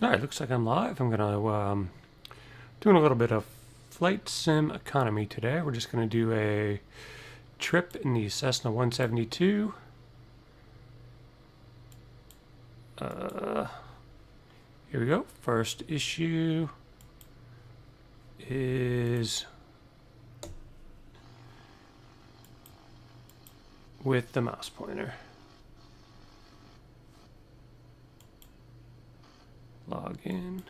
Alright, looks like I'm live. I'm gonna doing a little bit of flight sim economy today. We're just gonna do a trip in the Cessna 172. Here we go. First issue is with the mouse pointer. Log in.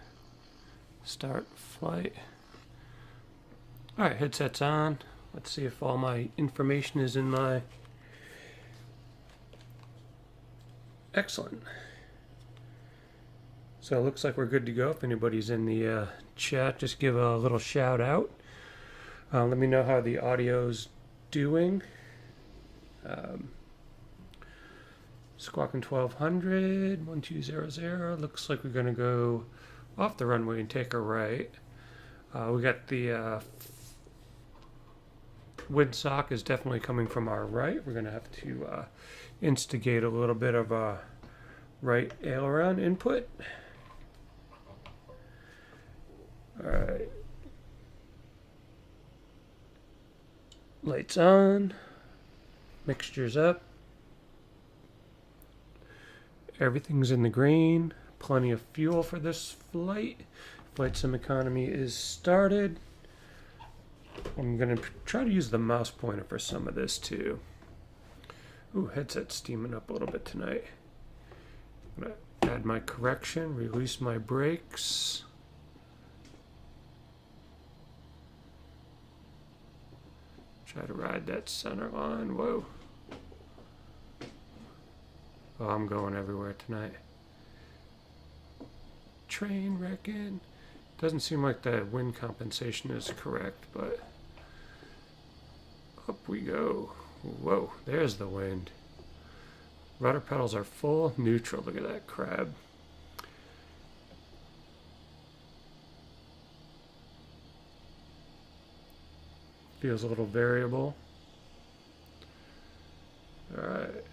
Start flight. Alright, headset's on. Let's see if all my information is in my... Excellent. So it looks like we're good to go. If anybody's in the chat, just give a little shout out. Let me know how the audio's doing. Squawking1200, 1200. Looks like we're going to go off the runway and take a right. We got the windsock is definitely coming from our right. We're going to have to instigate a little bit of a right aileron input. All right. Lights on. Mixtures up. Everything's in the green. Plenty of fuel for this flight. Flight sim economy is started. I'm going to try to use the mouse pointer for some of this too. Ooh, headset's steaming up a little bit tonight. I'm going to add my correction, release my brakes. Try to ride that center line. Whoa. Oh, I'm going everywhere tonight. Train wrecking. Doesn't seem like the wind compensation is correct, but up we go. Whoa, there's the wind. Rudder pedals are full, neutral. Look at that crab. Feels a little variable. All right.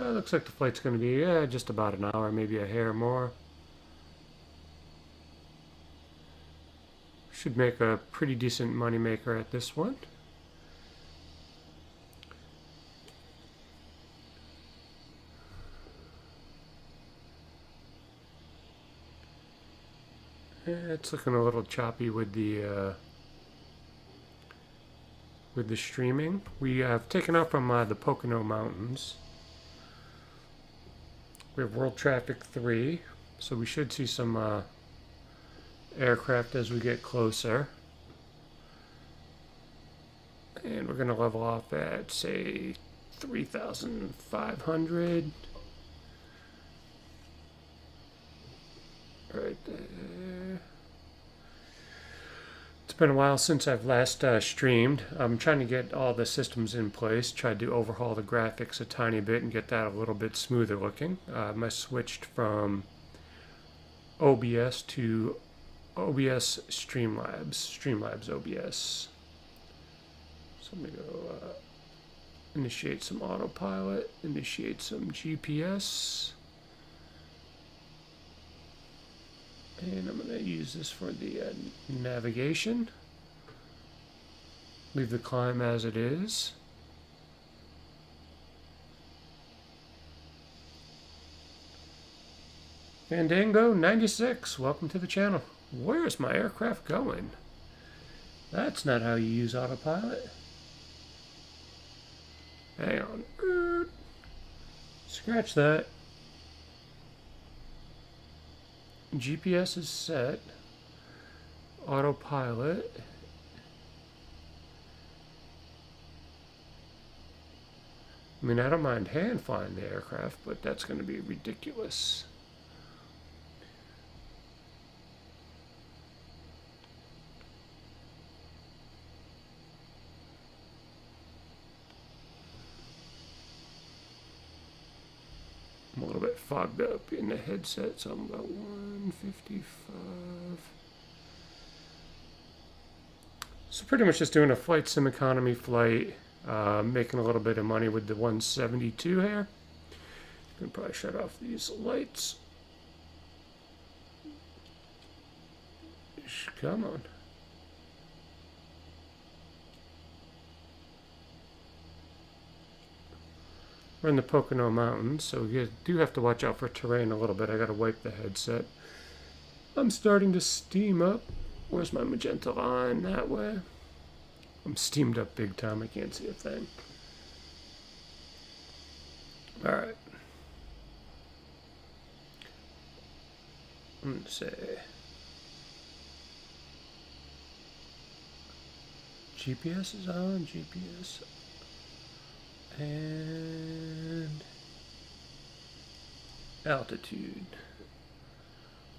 Looks like the flight's going to be just about an hour, maybe a hair more. Should make a pretty decent money maker at this one. It's looking a little choppy with the streaming. We have taken off from the Pocono Mountains. We have World Traffic 3, so we should see some aircraft as we get closer. And we're going to level off at, say, 3,500. Right there. It's been a while since I've last streamed. I'm trying to get all the systems in place, tried to overhaul the graphics a tiny bit and get that a little bit smoother looking. I switched from OBS to OBS Streamlabs OBS. So I'm going to go initiate some autopilot, initiate some GPS. And I'm going to use this for the navigation. Leave the climb as it is. Fandango 96, welcome to the channel. Where is my aircraft going? That's not how you use autopilot. Hang on. Scratch that. GPS is set. Autopilot. I mean, I don't mind hand flying the aircraft, but that's going to be ridiculous. I'm a little bit fogged up in the headset, so I'm about 155. So pretty much just doing a flight sim economy flight, making a little bit of money with the 172 here. I'm gonna probably shut off these lights. Come on. We're in the Pocono Mountains, so you do have to watch out for terrain a little bit. I gotta wipe the headset. I'm starting to steam up. Where's my magenta line? That way. I'm steamed up big time. I can't see a thing. Alright. Let's say GPS is on. GPS. And altitude.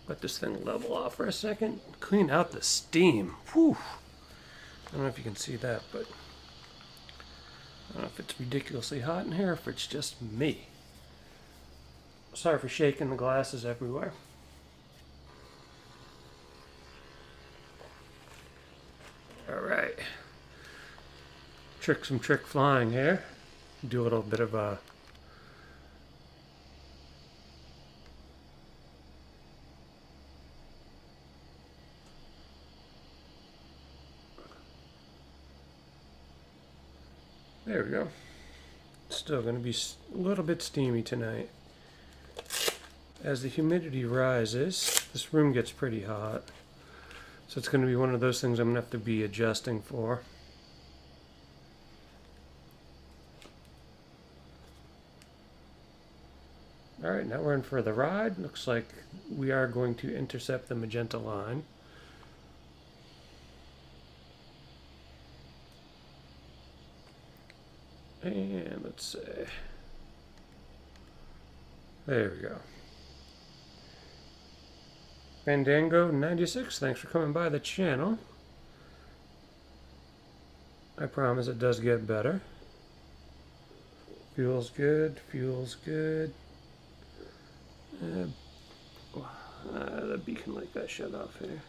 Let this thing level off for a second. Clean out the steam. Whew. I don't know if you can see that, but I don't know if it's ridiculously hot in here or if it's just me. Sorry for shaking the glasses everywhere. Alright. Some trick flying here. Do a little bit of a there we go. Still going to be a little bit steamy tonight. As the humidity rises, this room gets pretty hot. So it's going to be one of those things I'm going to have to be adjusting for. Alright, now we're in for the ride. Looks like we are going to intercept the magenta line. And let's see. There we go. Fandango 96, thanks for coming by the channel. I promise it does get better. Fuel's good, fuel's good. The beacon light got shut off here.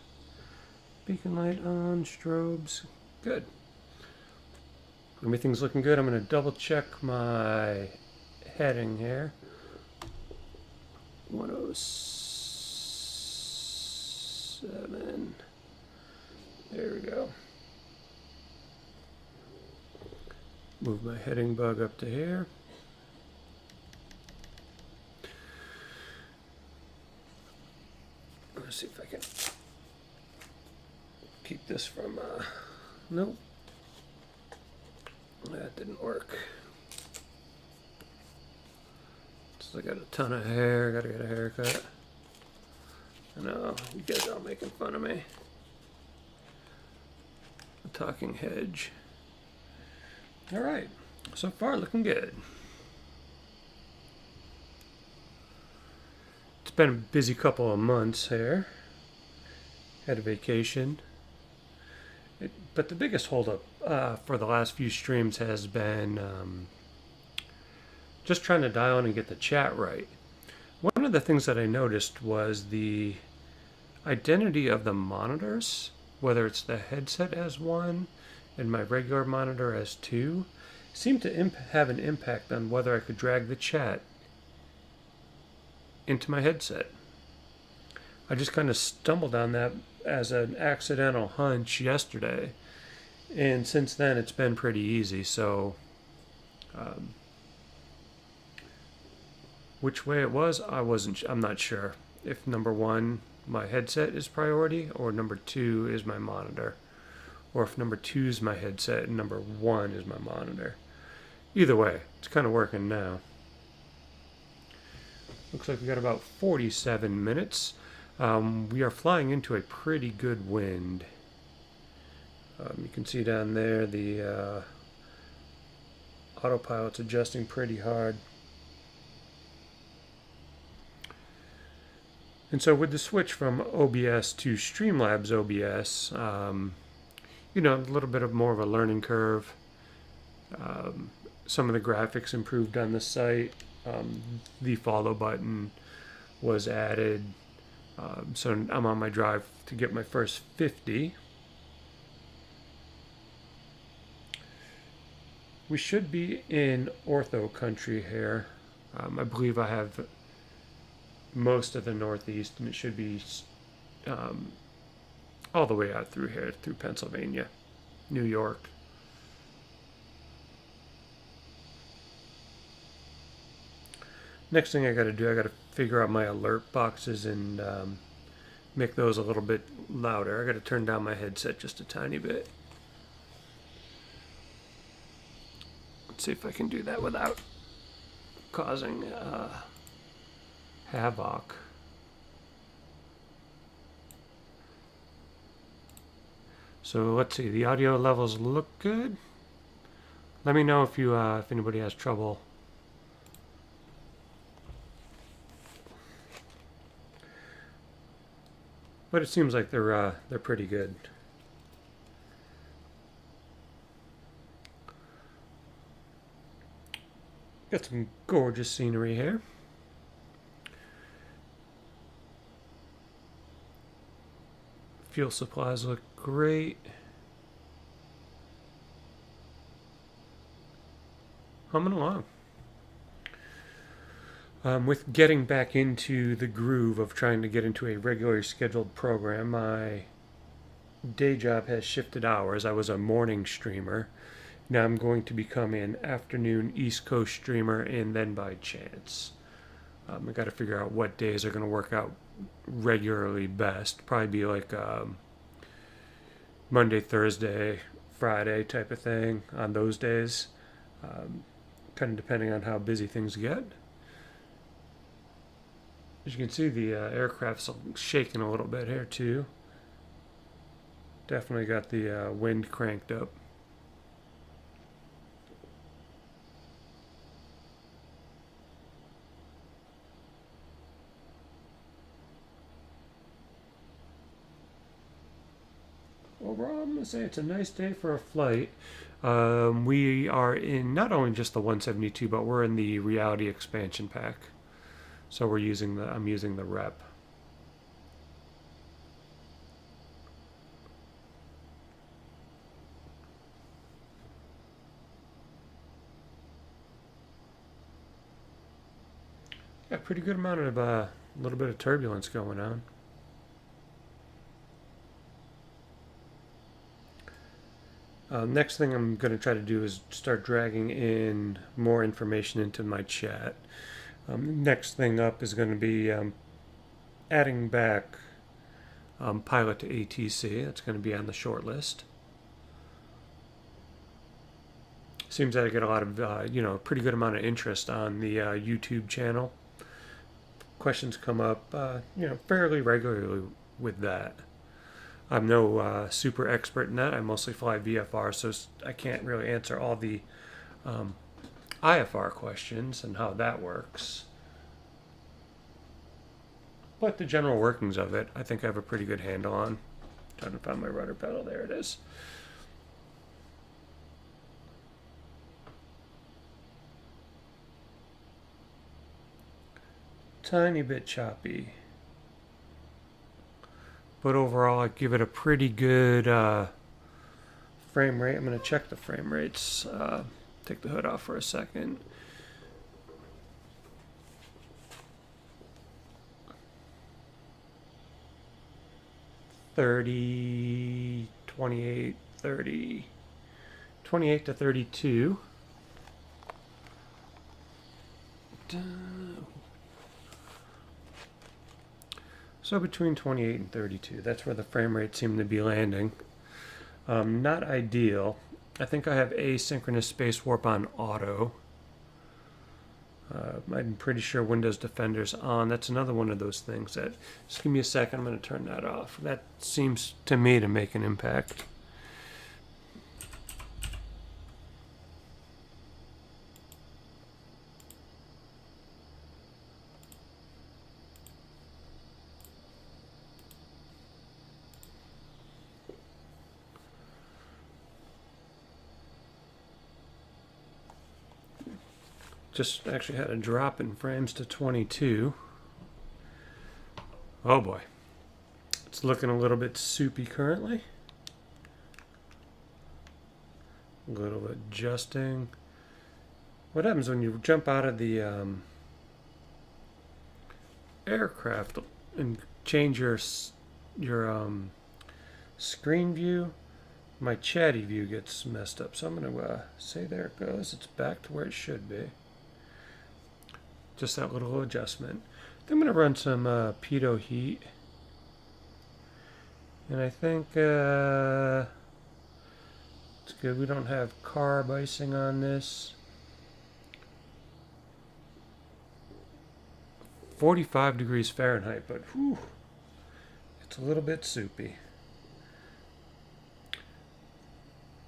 Beacon light on, strobes, good. Everything's looking good. I'm going to double check my heading here. 107. There we go. Move my heading bug up to here. Let's see if I can keep this from, nope. That didn't work. So I got a ton of hair, gotta get a haircut. I know, you guys are all making fun of me. A talking hedge. Alright, so far looking good. It's been a busy couple of months here. Had a vacation. But the biggest holdup for the last few streams has been just trying to dial in and get the chat right. One of the things that I noticed was the identity of the monitors, whether it's the headset as one and my regular monitor as two, seemed to have an impact on whether I could drag the chat into my headset. I just kind of stumbled on that as an accidental hunch yesterday, and since then it's been pretty easy. So which way it was, I'm not sure if number one, my headset is priority, or number two is my monitor, or if number two is my headset and number one is my monitor. Either way, it's kind of working now. Looks like we got about 47 minutes. We are flying into a pretty good wind. You can see down there the autopilot's adjusting pretty hard. And so with the switch from OBS to Streamlabs OBS, you know, a little bit of more of a learning curve. Some of the graphics improved on the site. The follow button was added. So I'm on my drive to get my first 50. We should be in ortho country here. I believe I have most of the Northeast, and it should be um, all the way out through here, through Pennsylvania, New York. Next thing I got to do, I got to figure out my alert boxes and make those a little bit louder. I got to turn down my headset just a tiny bit. Let's see if I can do that without causing havoc. So let's see, the audio levels look good. Let me know if you if anybody has trouble. But it seems like they're pretty good. Got some gorgeous scenery here. Fuel supplies look great. Humming along. With getting back into the groove of trying to get into a regularly scheduled program, my day job has shifted hours. I was a morning streamer. Now I'm going to become an afternoon East Coast streamer, and then by chance. I got to figure out what days are going to work out regularly best. Probably be like Monday, Thursday, Friday type of thing on those days. Kind of depending on how busy things get. As you can see, the aircraft's shaking a little bit here too. Definitely got the wind cranked up. Overall, I'm going to say it's a nice day for a flight. We are in not only just the 172, but we're in the reality expansion pack. So I'm using the rep. Got a pretty good amount of a little bit of turbulence going on. Next thing I'm going to try to do is start dragging in more information into my chat. Next thing up is going to be adding back Pilot to ATC. That's going to be on the short list. Seems that I get a lot of, a pretty good amount of interest on the YouTube channel. Questions come up, fairly regularly with that. I'm no super expert in that. I mostly fly VFR, so I can't really answer all the IFR questions and how that works. But the general workings of it, I think I have a pretty good handle on. Trying to find my rudder pedal. There it is. Tiny bit choppy. But overall, I give it a pretty good frame rate. I'm going to check the frame rates. Take the hood off for a second. $30, 28, 30, 28 to 32. So between 28 and 32, that's where the frame rates seem to be landing. Not ideal. I think I have asynchronous space warp on auto. I'm pretty sure Windows Defender's on. That's another one of those things that, just give me a second, I'm going to turn that off. That seems to me to make an impact. Just actually had a drop in frames to 22. Oh boy. It's looking a little bit soupy currently. A little adjusting. what happens when you jump out of the aircraft and change your screen view, my chatty view gets messed up. So I'm going to say there it goes. It's back to where it should be. Just that little adjustment. Then I'm going to run some pitot heat. And I think it's good. We don't have carb icing on this. 45 degrees Fahrenheit, but whew, it's a little bit soupy.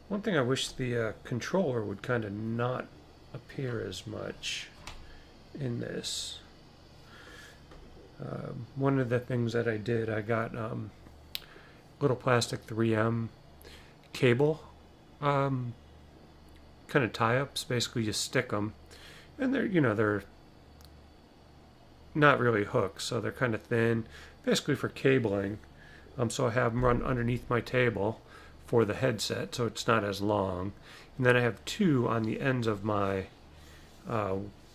One thing I wish the controller would kind of not appear as much in this. One of the things that I did, I got little plastic 3M cable kind of tie-ups. Basically, you stick them, and they're not really hooks, so they're kind of thin, basically for cabling. So I have them run underneath my table for the headset, so it's not as long. And then I have two on the ends of my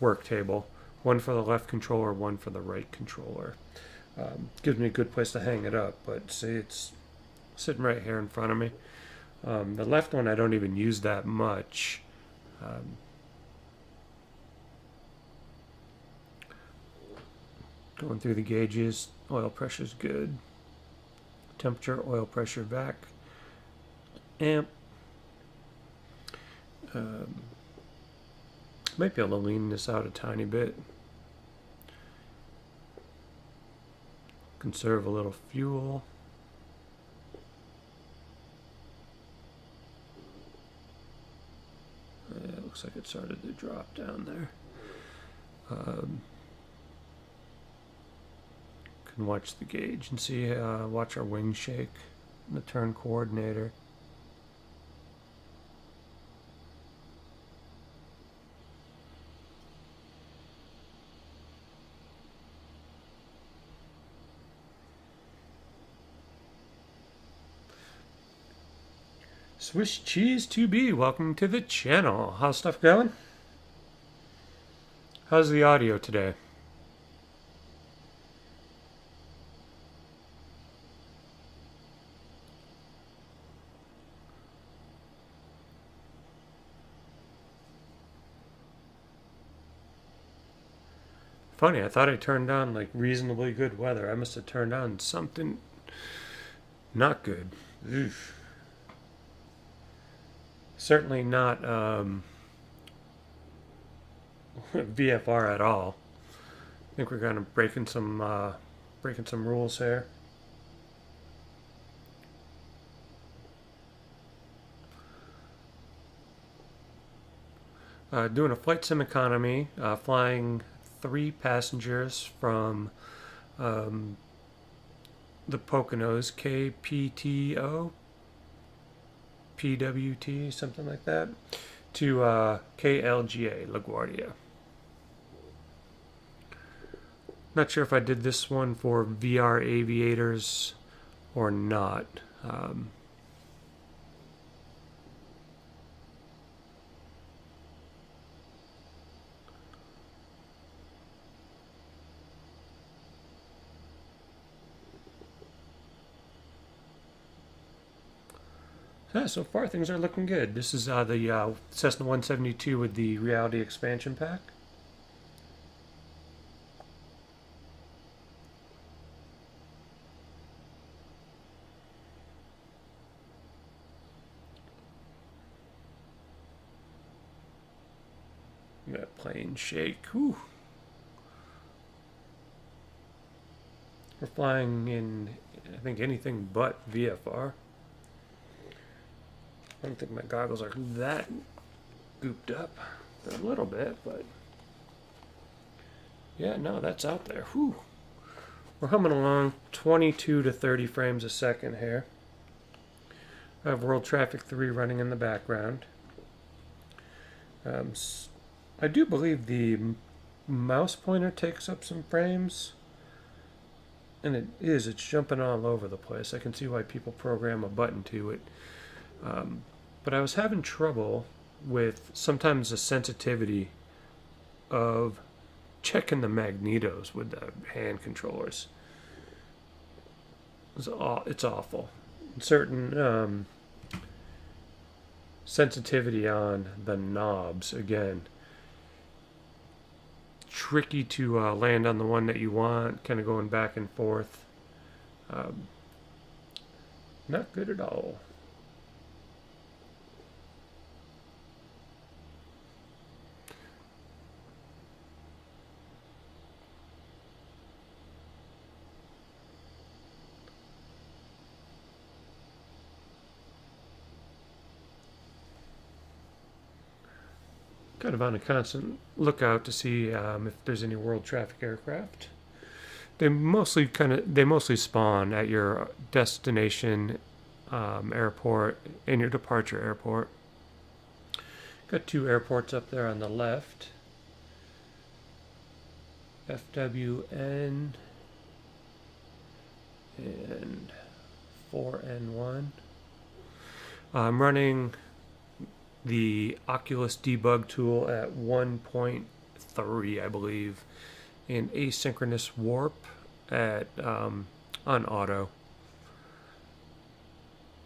work table, one for the left controller, one for the right controller. Gives me a good place to hang it up, but see, it's sitting right here in front of me. The left one I don't even use that much. Going through the gauges, oil pressure's good. Temperature, oil pressure, vac, amp. Might be able to lean this out a tiny bit. Conserve a little fuel. It looks like it started to drop down there. Can watch the gauge and see, watch our wing shake, the turn coordinator. Swiss Cheese 2B, welcome to the channel. How's stuff going? How's the audio today? Funny, I thought I turned on like reasonably good weather. I must have turned on something not good. Oof. Certainly not VFR at all. I think we're kind of breaking some rules here. Doing a flight sim economy, flying 3 passengers from the Poconos, KPTO, PWT, something like that, to KLGA, LaGuardia. Not sure if I did this one for VR aviators or not. Yeah, so far things are looking good. This is the Cessna 172 with the Reality Expansion Pack. That plane shake. Whew. We're flying in, I think, anything but VFR. I don't think my goggles are that gooped up. They're a little bit, but yeah, no, that's out there. Whew. We're humming along 22 to 30 frames a second here. I have World Traffic 3 running in the background. I do believe the mouse pointer takes up some frames. And it's jumping all over the place. I can see why people program a button to it. But I was having trouble with sometimes the sensitivity of checking the magnetos with the hand controllers. It's awful. Certain sensitivity on the knobs, again, tricky to land on the one that you want, kind of going back and forth. Not good at all. Kind of on a constant lookout to see if there's any world traffic aircraft. They mostly spawn at your destination airport and your departure airport. Got two airports up there on the left. FWN and 4N1. I'm running the Oculus debug tool at 1.3, I believe, and asynchronous warp at on auto.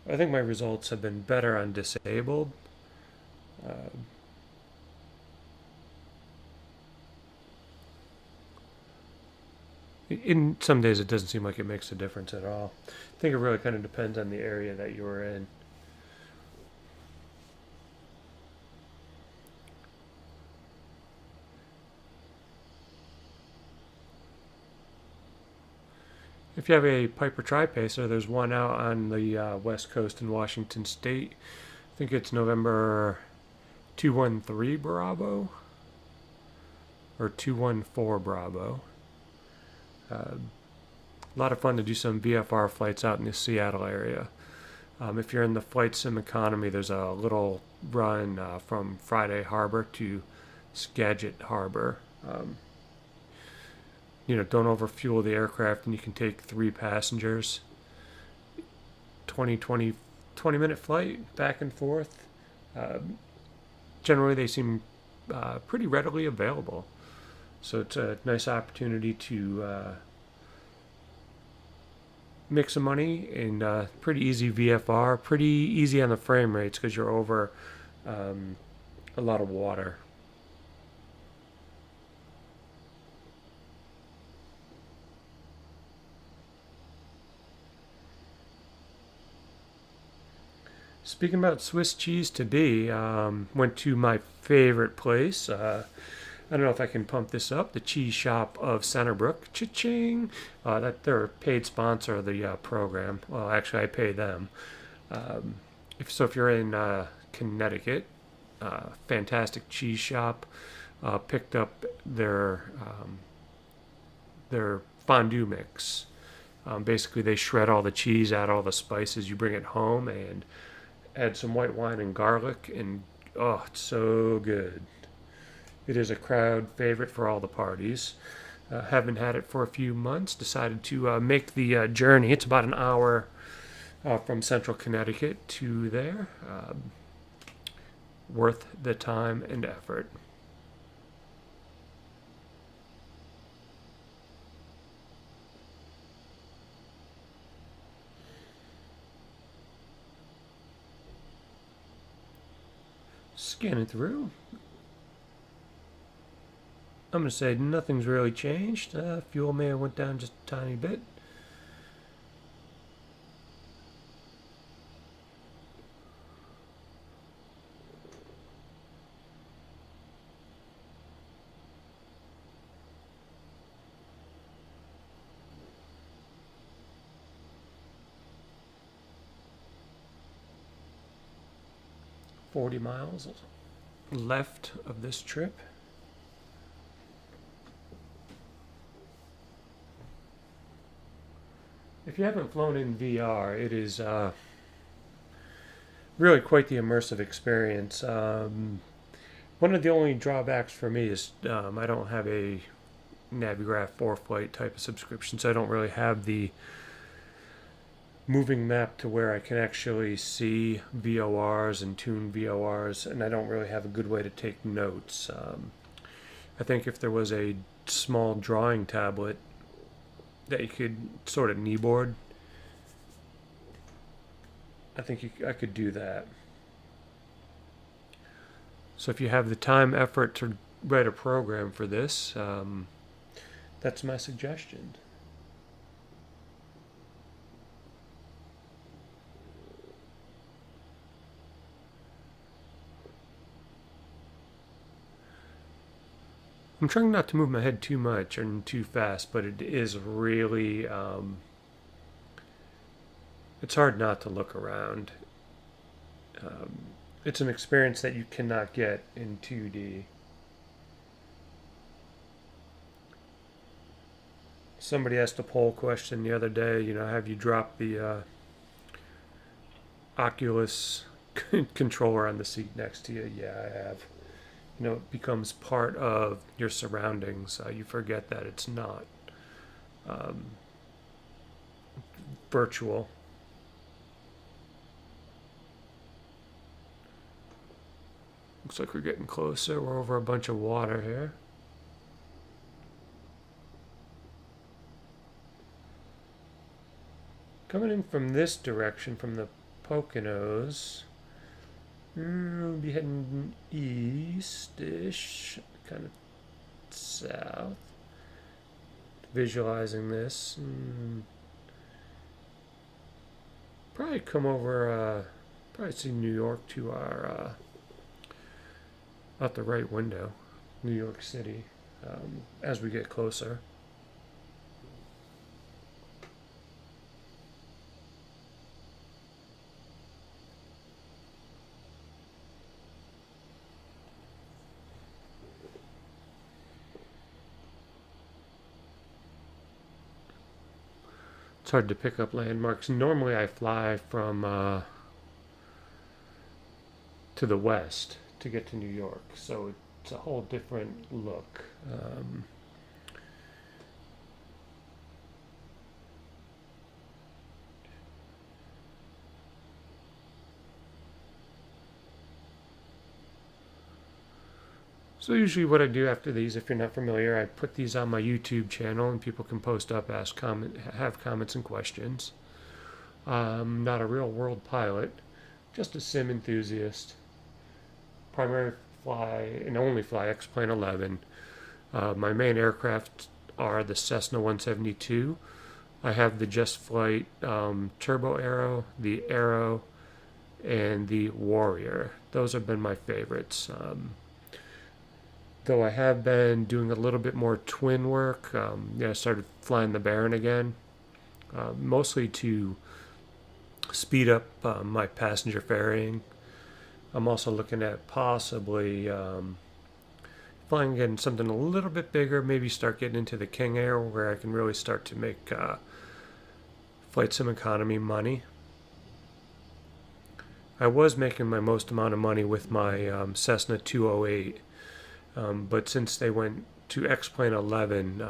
I think my results have been better on disabled. In some days it doesn't seem like it makes a difference at all. I think it really kind of depends on the area that you're in. If you have a Piper Tri-Pacer, there's one out on the west coast in Washington State. I think it's November 213 Bravo or 214 Bravo. A lot of fun to do some VFR flights out in the Seattle area. If you're in the flight sim economy, there's a little run from Friday Harbor to Skagit Harbor. Don't overfuel the aircraft, and you can take 3 passengers. 20-minute flight back and forth. Generally, they seem pretty readily available. So it's a nice opportunity to make some money and pretty easy VFR, pretty easy on the frame rates because you're over a lot of water. Speaking about Swiss cheese to be, went to my favorite place. I don't know if I can pump this up. The Cheese Shop of Centerbrook. Cha-ching! That they're a paid sponsor of the program. Well, actually, I pay them. If you're in Connecticut, fantastic cheese shop. Picked up their fondue mix. Basically, they shred all the cheese, add all the spices. You bring it home and add some white wine and garlic, and oh, it's so good. It is a crowd favorite for all the parties. Haven't had it for a few months. Decided to make the journey. It's about an hour from central Connecticut to there. Worth the time and effort. Scanning through. I'm going to say nothing's really changed. Fuel may have went down just a tiny bit. $40 miles left of this trip. If you haven't flown in VR, it is really quite the immersive experience. One of the only drawbacks for me is I don't have a Navigraph 4-flight type of subscription, so I don't really have the moving map to where I can actually see VORs and tune VORs, and I don't really have a good way to take notes. I think if there was a small drawing tablet that you could sort of kneeboard, I think I could do that. So if you have the time, effort to write a program for this, that's my suggestion. I'm trying not to move my head too much and too fast, but it is really, it's hard not to look around. Um, it's an experience that you cannot get in 2D. Somebody asked a poll question the other day, have you dropped the Oculus controller on the seat next to you? Yeah, I have. It becomes part of your surroundings. You forget that it's not um, virtual. Looks like we're getting closer. We're over a bunch of water here. Coming in from this direction, from the Poconos, we'll be heading east-ish, kind of south. Visualizing this. Probably come over, probably see New York to our, out the right window, New York City, as we get closer. It's hard to pick up landmarks. Normally I fly from to the west to get to New York, so it's a whole different look. So usually what I do after these, if you're not familiar, I put these on my YouTube channel and people can post up, have comments and questions. Not a real world pilot, just a sim enthusiast. Primary fly and only fly X-Plane 11. My main aircraft are the Cessna 172. I have the Just Flight Turbo Arrow, the Arrow, and the Warrior. Those have been my favorites. Though I have been doing a little bit more twin work. I started flying the Baron again, mostly to speed up my passenger ferrying. I'm also looking at possibly flying again something a little bit bigger, maybe start getting into the King Air where I can really start to make flight sim economy money. I was making my most amount of money with my Cessna 208. But since they went to X-Plane 11,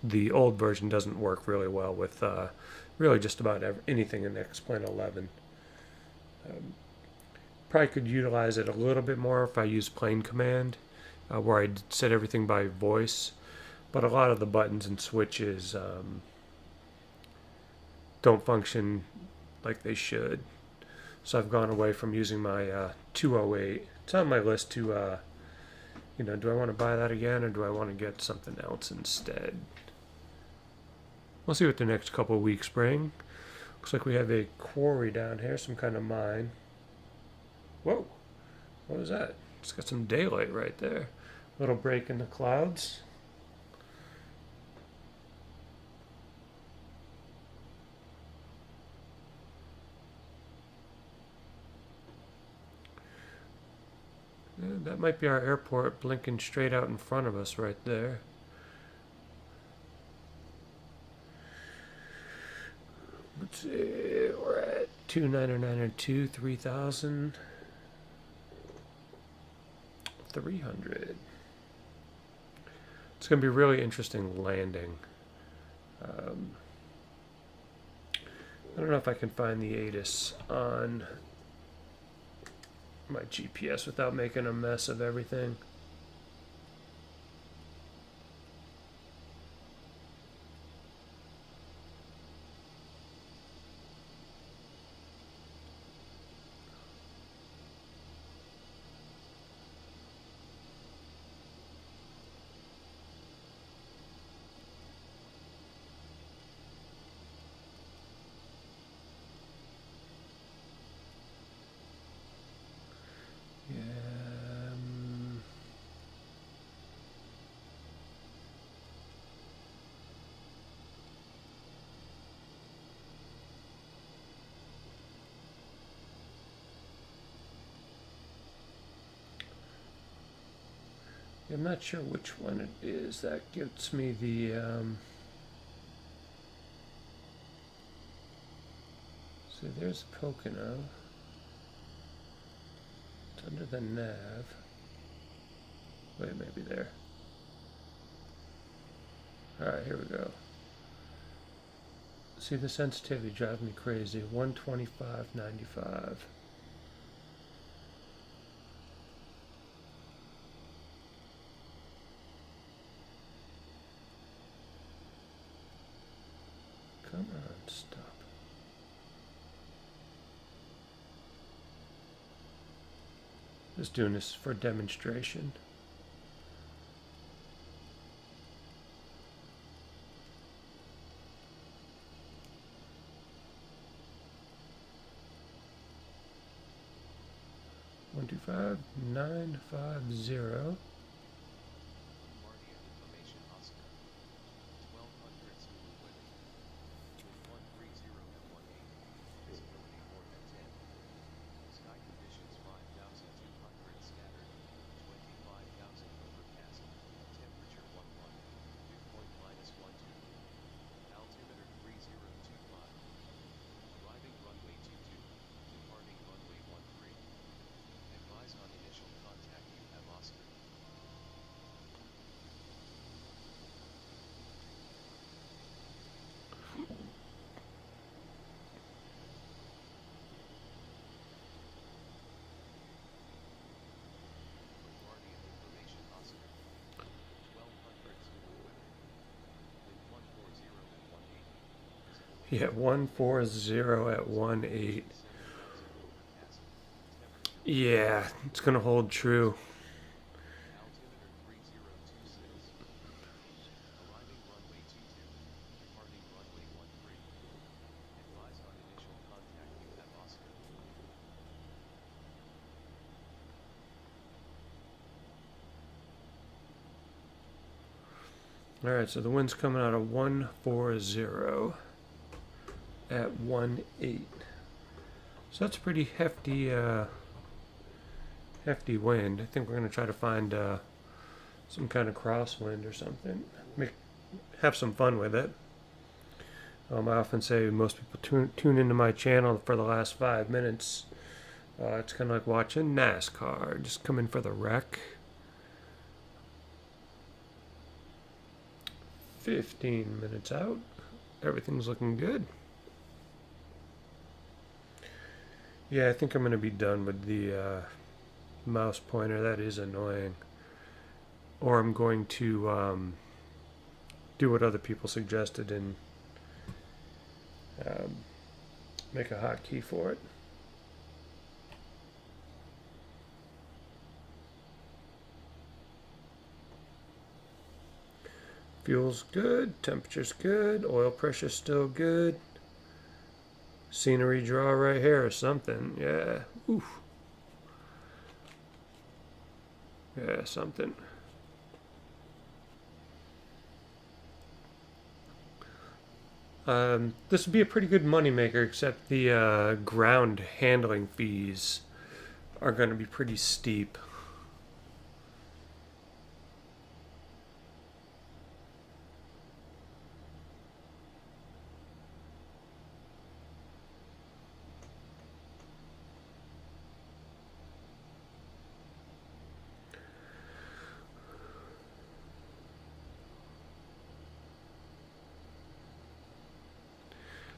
the old version doesn't work really well with really just about anything in X-Plane 11. Probably could utilize it a little bit more if I use Plane Command, where I set everything by voice. But a lot of the buttons and switches don't function like they should. So I've gone away from using my 208. It's on my list to do I want to buy that again or do I want to get something else instead? We'll see what the next couple of weeks bring. Looks like we have a quarry down here, some kind of mine. Whoa, what was that? It's got some daylight right there. Little break in the clouds. That might be our airport blinking straight out in front of us right there. Let's see, we're at 29902, 3,000, 300. It's going to be really interesting landing. I don't know if I can find the ATIS on my GPS without making a mess of everything. I'm not sure which one it is that gets me the so there's Pocono. It's under the nav. Wait, maybe there. Alright, here we go. See, the sensitivity drives me crazy. 125.95. Come on, stop. Just doing this for demonstration. One two five 950. Yeah, 140 at 18. Yeah, it's gonna hold true. Alright, so the wind's coming out of 140 at 18. So that's a pretty hefty hefty wind. I think we're going to try to find some kind of crosswind or something. Have some fun with it. I often say most people tune into my channel for the last 5 minutes. It's kind of like watching NASCAR. Just come in for the wreck. 15 minutes out. Everything's looking good. Yeah, I think I'm going to be done with the mouse pointer. That is annoying. Or I'm going to do what other people suggested and make a hotkey for it. Fuel's good, temperature's good, oil pressure's still good. Scenery draw right here or something. Yeah. Oof. Yeah, something. This would be a pretty good moneymaker, except the ground handling fees are going to be pretty steep.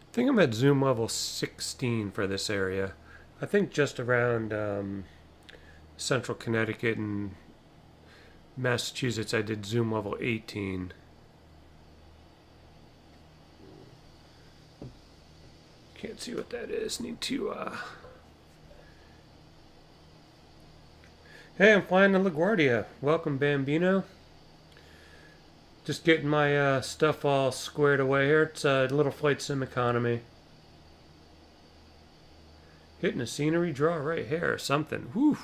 I think I'm at zoom level 16 for this area. I think just around central Connecticut and Massachusetts I did zoom level 18. Can't see what that is. Need to Hey, I'm flying to LaGuardia. Welcome, Bambino. Just getting my stuff all squared away here. It's a little flight sim economy. Hitting a scenery draw right here or something. Whew.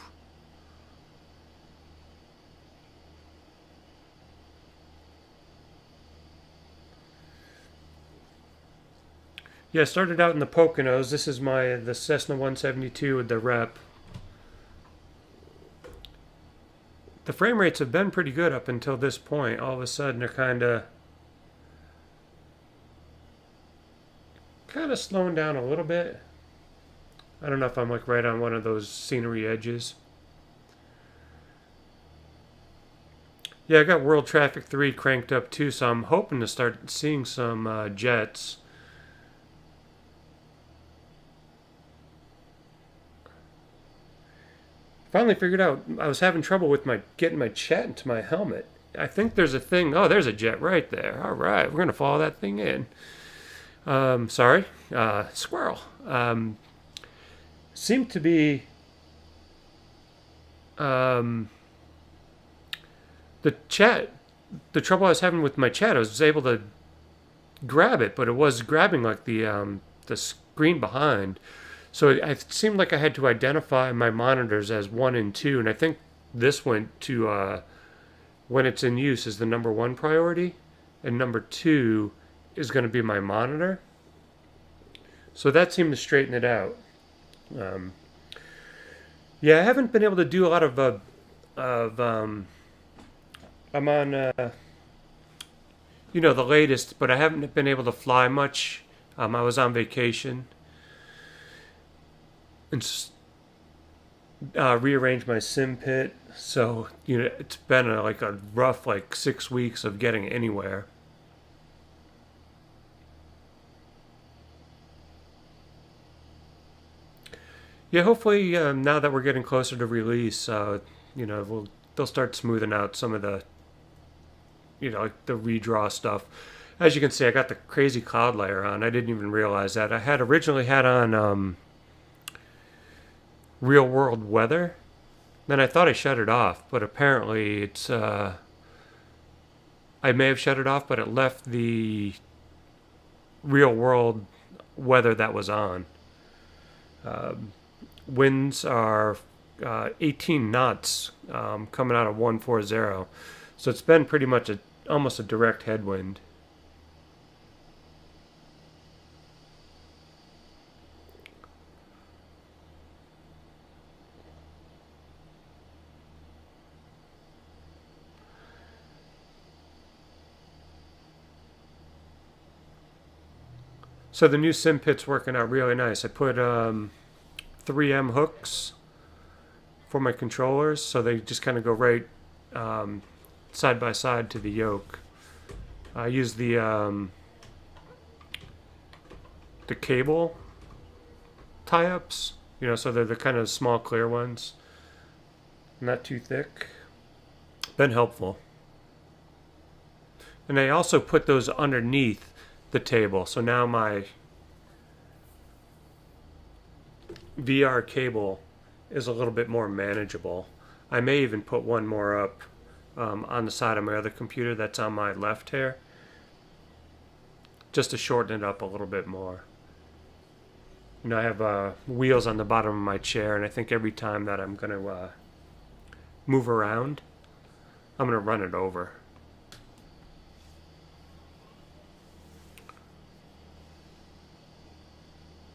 Yeah, I started out in the Poconos. This is the Cessna 172 with the rep. the frame rates have been pretty good up until this point. All of a sudden they're kind of slowing down a little bit. I don't know if I'm like right on one of those scenery edges. Yeah, I got World Traffic 3 cranked up too, so I'm hoping to start seeing some jets. Finally figured out I was having trouble with getting my chat into my helmet. I think there's a thing. Oh, there's a jet right there. All right, we're gonna follow that thing in. Sorry, squirrel. Seemed to be the chat. The trouble I was having with my chat, I was able to grab it, but it was grabbing like the screen behind. So it seemed like I had to identify my monitors as 1 and 2, and I think this went to when it's in use is the number 1 priority, and number 2 is going to be my monitor. So that seemed to straighten it out. Yeah, I haven't been able to do a lot of I'm on the latest, but I haven't been able to fly much. I was on vacation and rearranged my sim pit, so it's been like a rough 6 weeks of getting anywhere. Yeah, hopefully now that we're getting closer to release, they'll start smoothing out some of the like the redraw stuff. As you can see, I got the crazy cloud layer on. I didn't even realize that. I had originally had on real world weather. Then I thought I shut it off, but apparently it's I may have shut it off, but it left the real world weather that was on. Winds are 18 knots coming out of 140. So it's been pretty much almost a direct headwind. So the new sim pit's working out really nice. I put 3M hooks for my controllers, so they just kind of go right side by side to the yoke. I use the cable tie-ups, so they're the kind of small clear ones, not too thick. Been helpful. And I also put those underneath the table, so now my VR cable is a little bit more manageable. I may even put one more up on the side of my other computer that's on my left here, just to shorten it up a little bit more. I have wheels on the bottom of my chair, and I think every time that I'm going to move around, I'm going to run it over.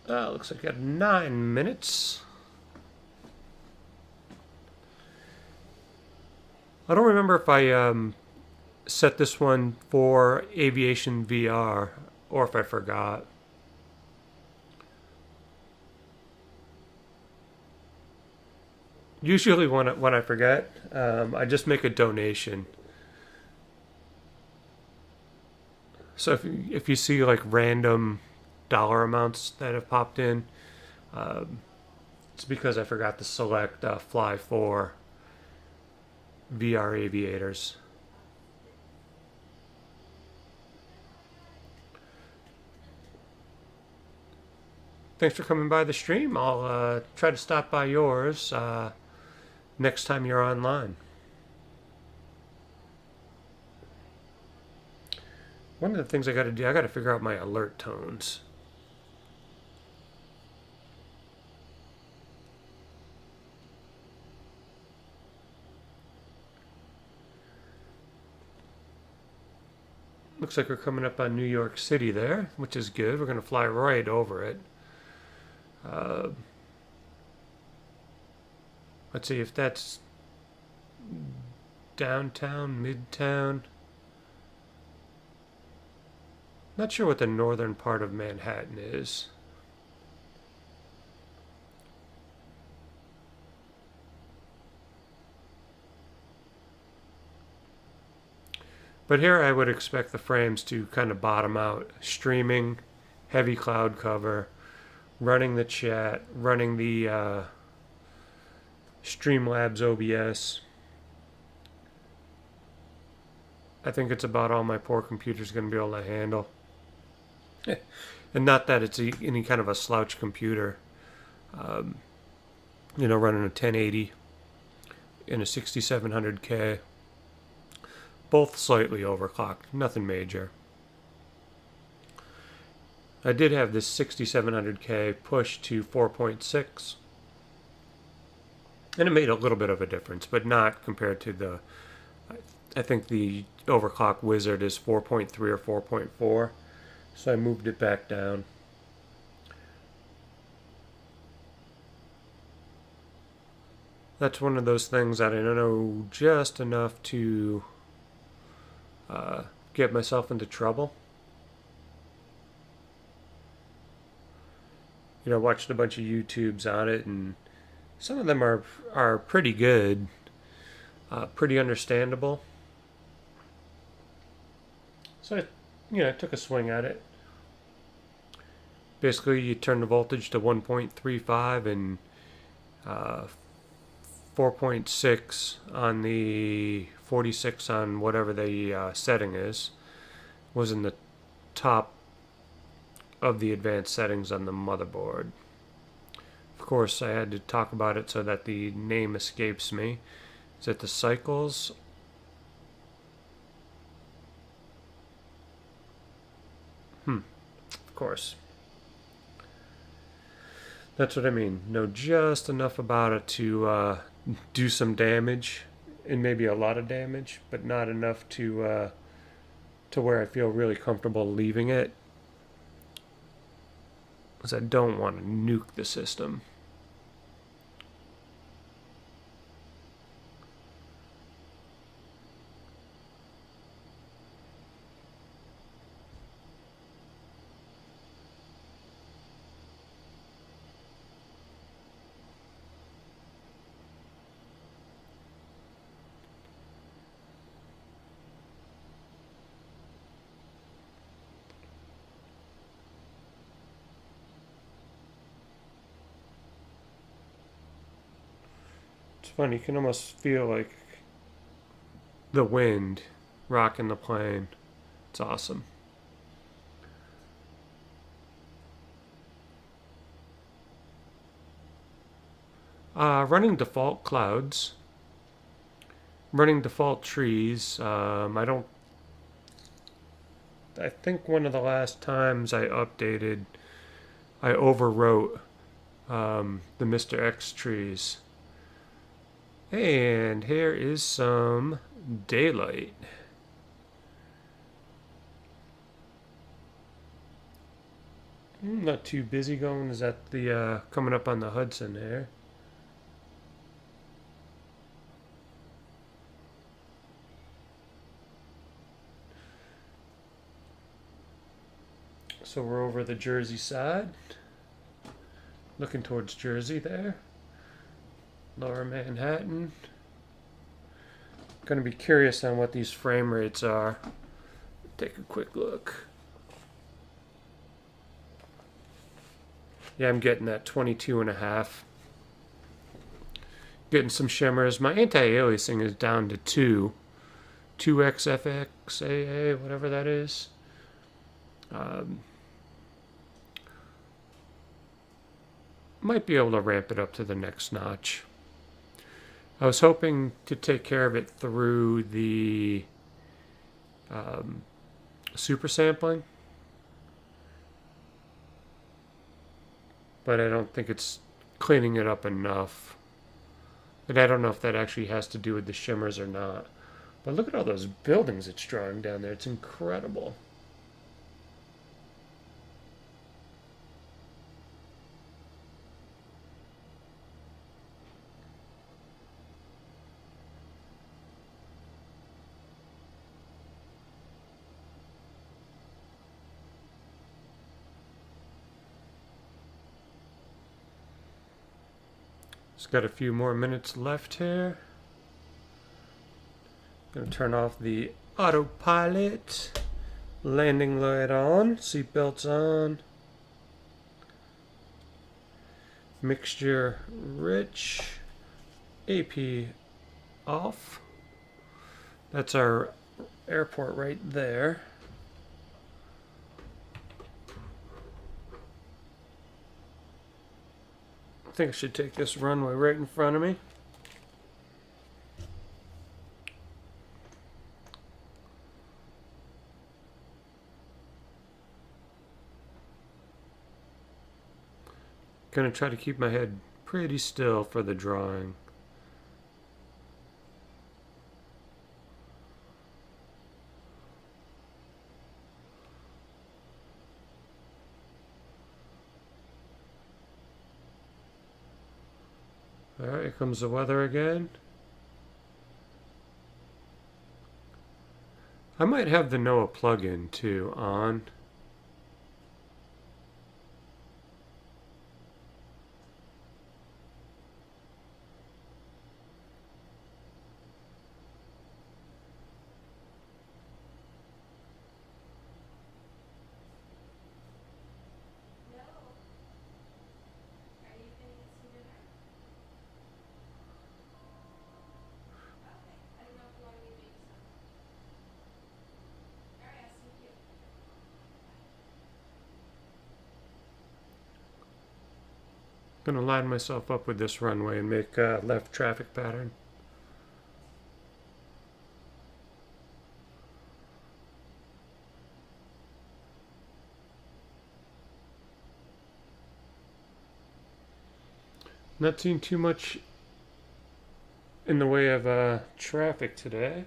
Looks like I got 9 minutes. I don't remember if I set this one for Aviation VR or if I forgot. Usually when I forget, I just make a donation. So if you see like random dollar amounts that have popped in, it's because I forgot to select Fly 4 VR aviators. Thanks for coming by the stream. I'll try to stop by yours next time you're online. One of the things I got to do, I got to figure out my alert tones. Looks like we're coming up on New York City there, which is good. We're going to fly right over it. Let's see if that's downtown, midtown. Not sure what the northern part of Manhattan is. But here I would expect the frames to kind of bottom out. Streaming, heavy cloud cover, running the chat, running the Streamlabs OBS. I think it's about all my poor computer's going to be able to handle. And not that it's any kind of a slouch computer. Running a 1080 in a 6700K. Both slightly overclocked, nothing major. I did have this 6700K pushed to 4.6. And it made a little bit of a difference, but not compared to the... I think the overclock wizard is 4.3 or 4.4. So I moved it back down. That's one of those things that I know just enough to get myself into trouble. I watched a bunch of YouTubes on it, and some of them are pretty good, pretty understandable. So I took a swing at it. Basically, you turn the voltage to 1.35 and 4.6 on the 46 on whatever the setting is. Was in the top of the advanced settings on the motherboard. Of course, I had to talk about it so that the name escapes me. Is it the cycles? Of course. That's what I mean. Know just enough about it to do some damage, and maybe a lot of damage, but not enough to where I feel really comfortable leaving it, because I don't want to nuke the system. It's funny, you can almost feel like the wind rocking the plane. It's awesome. Running default clouds. Running default trees. I think one of the last times I updated, I overwrote the Mr. X trees. And here is some daylight. Not too busy going. Is that the coming up on the Hudson there? So we're over the Jersey side, looking towards Jersey there. Lower Manhattan. Going to be curious on what these frame rates are. Take a quick look. Yeah, I'm getting that 22.5. Getting some shimmers. My anti-aliasing is down to 2. 2xFXAA, whatever that is. Might be able to ramp it up to the next notch. I was hoping to take care of it through the super sampling, but I don't think it's cleaning it up enough. And I don't know if that actually has to do with the shimmers or not. But look at all those buildings it's drawing down there. It's incredible. Just got a few more minutes left here. Gonna turn off the autopilot. Landing light on, seatbelts on. Mixture rich. AP off. That's our airport right there. I think I should take this runway right in front of me. Gonna try to keep my head pretty still for the drawing. Alright, here comes the weather again. I might have the NOAA plugin too on. Gonna line myself up with this runway and make a left traffic pattern. Not seeing too much in the way of traffic today.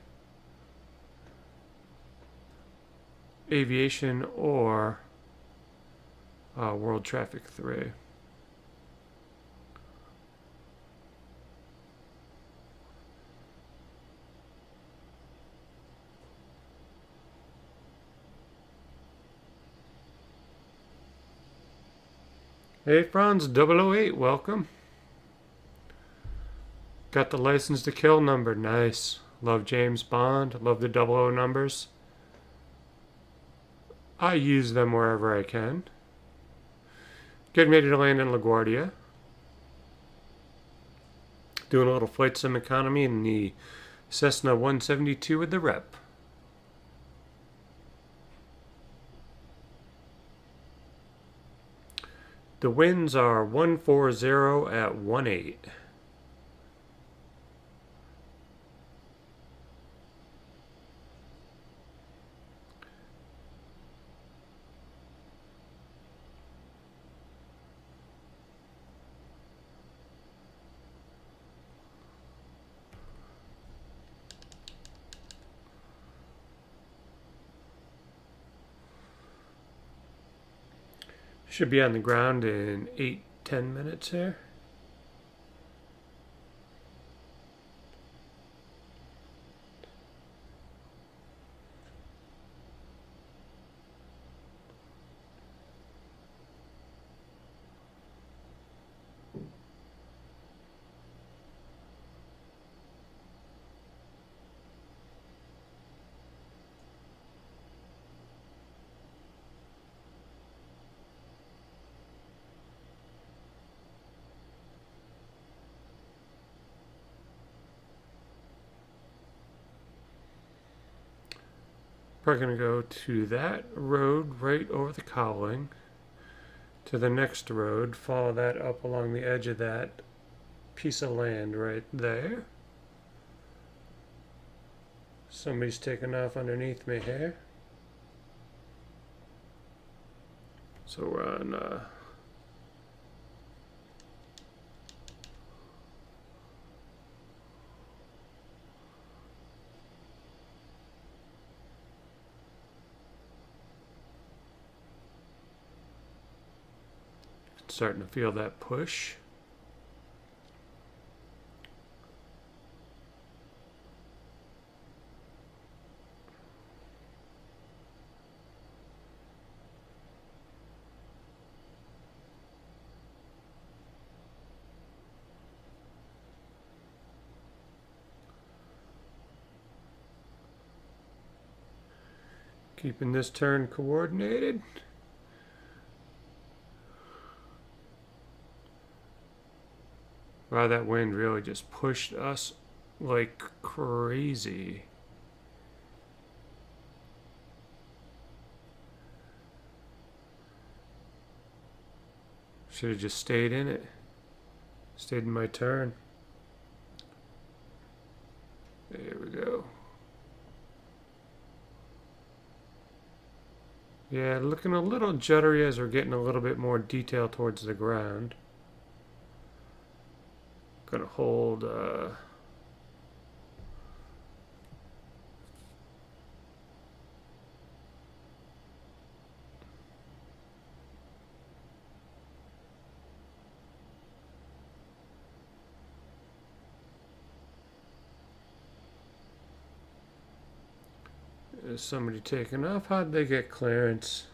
Aviation or World Traffic 3. Hey Franz 008, welcome. Got the License to Kill number, nice. Love James Bond, love the 00 numbers. I use them wherever I can. Getting ready to land in LaGuardia. Doing a little flight sim economy in the Cessna 172 with the rep. The winds are 140 at 18. Should be on the ground in 8-10 minutes here. We're going to go to that road right over the cowling, to the next road, follow that up along the edge of that piece of land right there. Somebody's taking off underneath me here. So we're on starting to feel that push. Keeping this turn coordinated. Wow, that wind really just pushed us like crazy. Should have just stayed in it. Stayed in my turn. There we go. Yeah, looking a little juddery as we're getting a little bit more detail towards the ground. Gonna hold is somebody taking off? How'd they get clearance?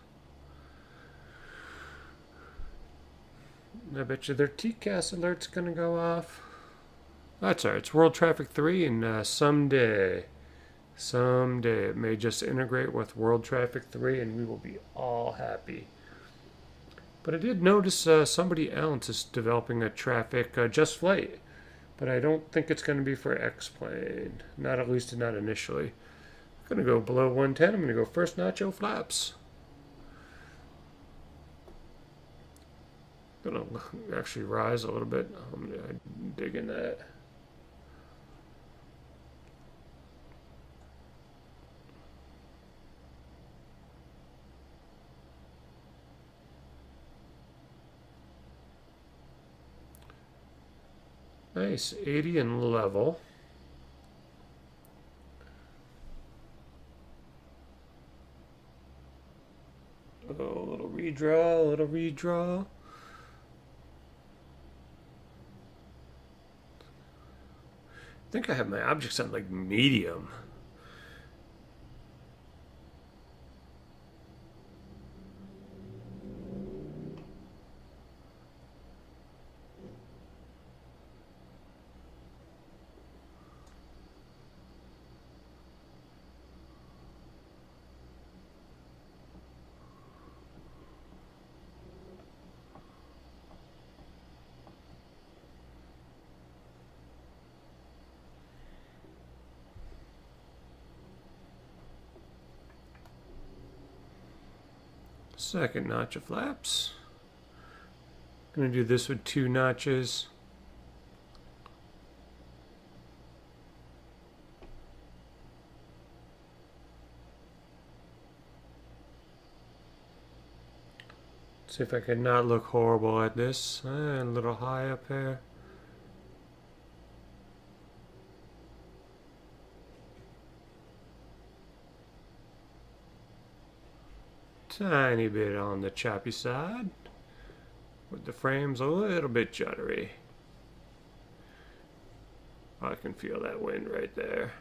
I bet you their TCAS alert's gonna go off. That's alright, it's World Traffic 3, and someday it may just integrate with World Traffic 3 and we will be all happy. But I did notice somebody else is developing a traffic just flight, but I don't think it's going to be for X-plane. Not at least not initially. I'm going to go below 110. I'm going to go first nacho flaps. Going to actually rise a little bit. I'm going to dig in that. Nice, 80 and level. Oh, a little redraw, a little redraw. I think I have my objects on like medium. Second notch of flaps. Gonna do this with 2 notches. See if I can not look horrible at this. A little high up here. Tiny bit on the choppy side, with the frames a little bit juddery. I can feel that wind right there.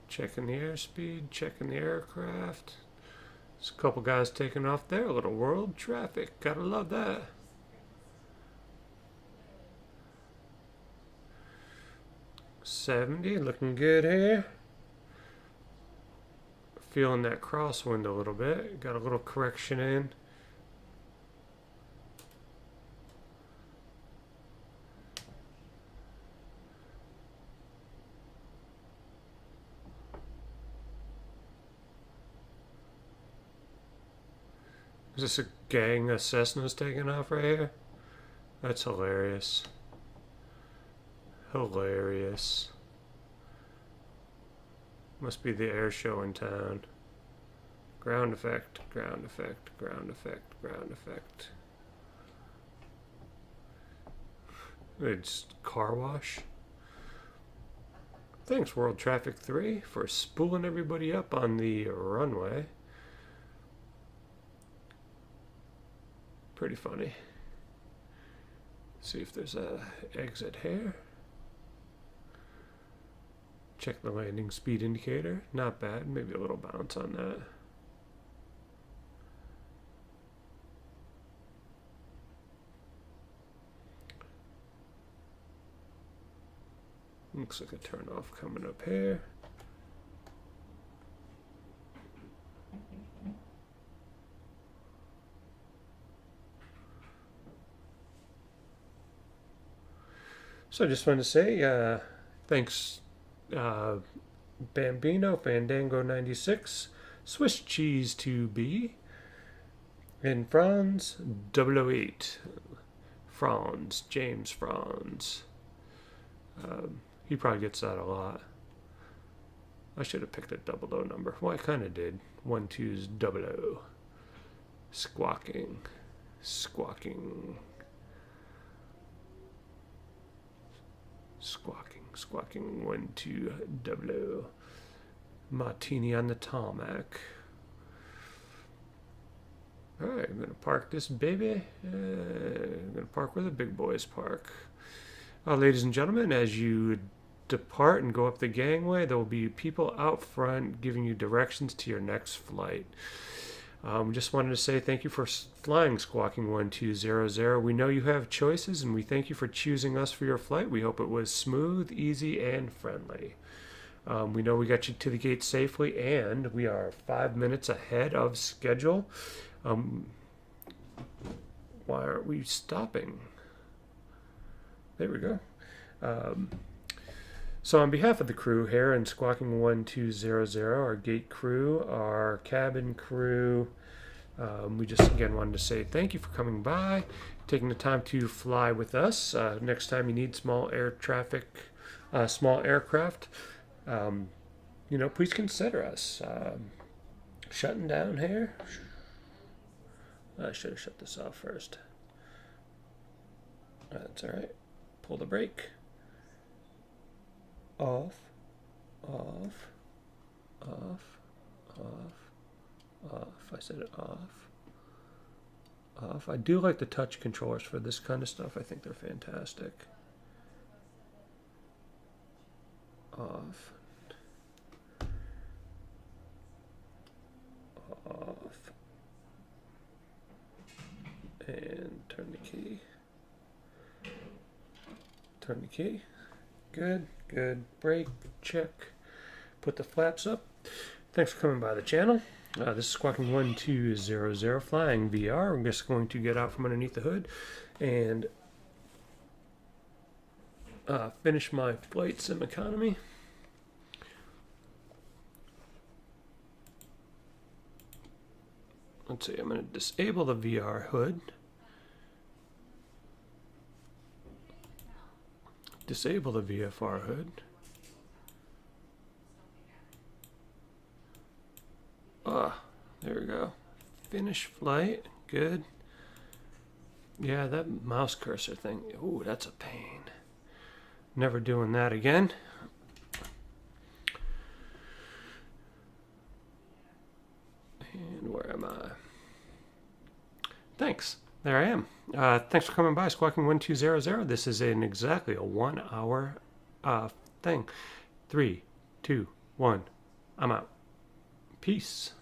Checking the airspeed, checking the aircraft. There's a couple guys taking off there. A little world traffic. Gotta love that. $70, looking good here. Feeling that crosswind a little bit. Got a little correction in. Is this a gang of Cessnas taking off right here? That's hilarious. Hilarious. Must be the air show in town. Ground effect, ground effect, ground effect, ground effect. It's car wash. Thanks, World Traffic 3, for spooling everybody up on the runway. Pretty funny. See if there's a exit here. Check the landing speed indicator. Not bad. Maybe a little bounce on that. Looks like a turn off coming up here. So I just wanted to say thanks Bambino, Fandango96, Swiss Cheese 2B, and Franz 008. Franz, James Franz. He probably gets that a lot. I should have picked a 00 number. Well, I kind of did. 12's 00. Squawking. Squawking. Squawking 1200. Martini on the tarmac. Alright, I'm going to park this baby. I'm going to park where the big boys park. Ladies and gentlemen, as you depart and go up the gangway, there will be people out front giving you directions to your next flight. Just wanted to say thank you for flying Squawking 1200. We know you have choices, and we thank you for choosing us for your flight. We hope it was smooth, easy, and friendly. We know we got you to the gate safely, and we are 5 minutes ahead of schedule. Why aren't we stopping? There we go. So on behalf of the crew here in Squawking 1200, our gate crew, our cabin crew, we just again wanted to say thank you for coming by, taking the time to fly with us. Next time you need small air traffic, small aircraft, please consider us. Shutting down here. I should have shut this off first. That's all right. Pull the brake. Off, off, off, off, off. I said it off, off. I do like the touch controllers for this kind of stuff. I think they're fantastic. Off, off, and turn the key. Turn the key. Good, good. Brake, check. Put the flaps up. Thanks for coming by the channel. This is Squawking 1200 flying VR. I'm just going to get out from underneath the hood and finish my flight sim economy. Let's see, I'm going to disable the VR hood. Disable the VFR hood. There we go. Finish flight. Good. Yeah, that mouse cursor thing. Ooh, that's a pain. Never doing that again. And where am I? Thanks. There I am. Thanks for coming by, Squawking 1200. This is exactly a 1 hour thing. 3, 2, 1. I'm out. Peace.